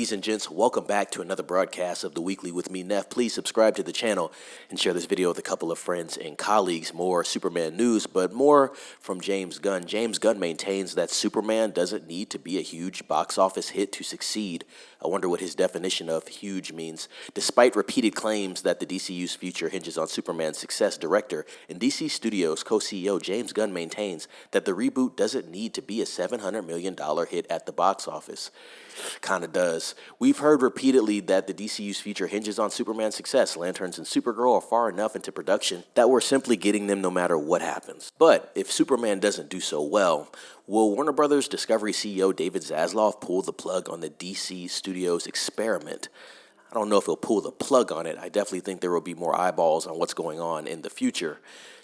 Ladies and gents, welcome back to another broadcast of The Weekly with me, Neff. Please subscribe to the channel and share this video with a couple of friends and colleagues. More Superman news, but more from James Gunn. James Gunn maintains that Superman doesn't need to be a huge box office hit to succeed. I wonder what his definition of huge means. Despite repeated claims that the DCU's future hinges on Superman's success, director and DC Studios co-CEO James Gunn maintains that the reboot doesn't need to be a $700 million hit at the box office. Kinda does. We've heard repeatedly that the DCU's future hinges on Superman's success. Lanterns and Supergirl are far enough into production that we're simply getting them no matter what happens. But if Superman doesn't do so well, will Warner Brothers Discovery CEO David Zaslav pull the plug on the DC Studios experiment? I don't know if he'll pull the plug on it. I definitely think there will be more eyeballs on what's going on in the future.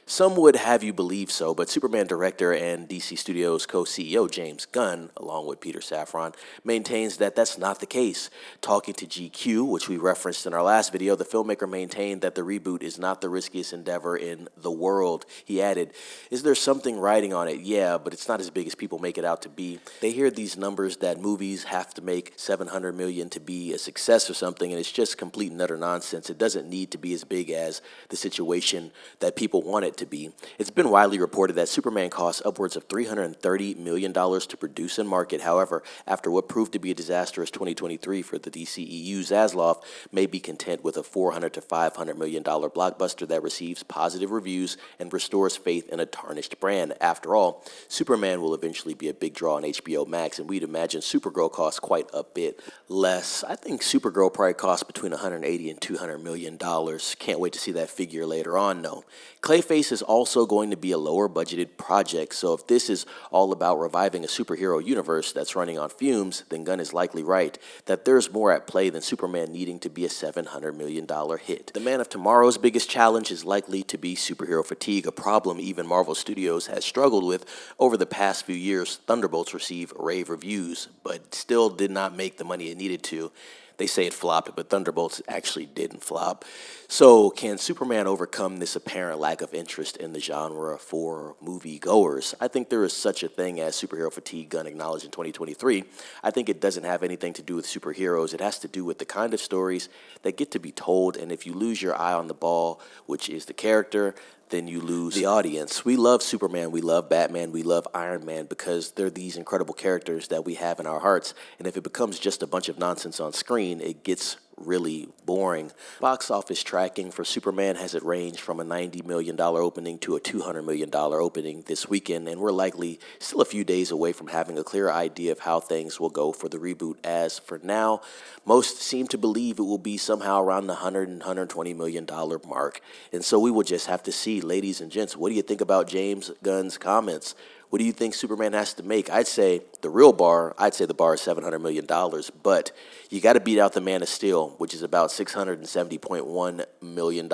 Some would have you believe so, but Superman director and DC Studios co-CEO James Gunn, along with Peter Safran, maintains that that's not the case. Talking to GQ, which we referenced in our last video, the filmmaker maintained that the reboot is not the riskiest endeavor in the world. He added, "Is there something riding on it? Yeah, but it's not as big as people make it out to be." They hear these numbers that movies have to make $700 million to be a success or something, and it's just complete and utter nonsense. It doesn't need to be as big as the situation that people want it to be. It's been widely reported that Superman costs upwards of $330 million to produce and market. However, after what proved to be a disastrous 2023 for the DCEU, Zaslav may be content with a $400 to $500 million blockbuster that receives positive reviews and restores faith in a tarnished brand. After all, Superman will eventually be a big draw on HBO Max, and we'd imagine Supergirl costs quite a bit less. I think Supergirl probably costs between $180 and $200 million. Can't wait to see that figure later on, though. Clayface is also going to be a lower budgeted project, so if this is all about reviving a superhero universe that's running on fumes, then Gunn is likely right that there's more at play than Superman needing to be a $700 million hit. The Man of Tomorrow's biggest challenge is likely to be superhero fatigue, a problem even Marvel Studios has struggled with over the past few years. Thunderbolts received rave reviews, but still did not make the money it needed to. They say it flopped, but Thunderbolts actually didn't flop. So can Superman overcome this apparent lack of interest in the genre for moviegoers? I think there is such a thing as superhero fatigue, Gunn acknowledged in 2023. I think it doesn't have anything to do with superheroes. It has to do with the kind of stories that get to be told, and if you lose your eye on the ball, which is the character, then you lose the audience. We love Superman, we love Batman, we love Iron Man because they're these incredible characters that we have in our hearts. And if it becomes just a bunch of nonsense on screen, it gets really boring. Box office tracking for Superman has it ranged from a $90 million opening to a $200 million opening this weekend, and we're likely still a few days away from having a clear idea of how things will go for the reboot. As for now, most seem to believe it will be somehow around the $100 and $120 million mark, and so we will just have to see. Ladies and gents, what do you think about James Gunn's comments? What do you think Superman has to make? I'd say the bar is $700 million, but you got to beat out the Man of Steel, which is about $670.1 million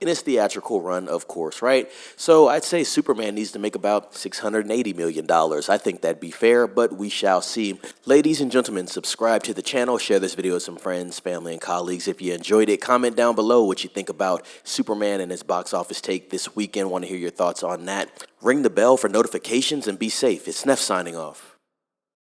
in its theatrical run, of course, right? So I'd say Superman needs to make about $680 million. I think that'd be fair, but we shall see. Ladies and gentlemen, subscribe to the channel, share this video with some friends, family, and colleagues. If you enjoyed it, comment down below what you think about Superman and his box office take this weekend. Want to hear your thoughts on that. Ring the bell for notifications and be safe. It's Neff signing off.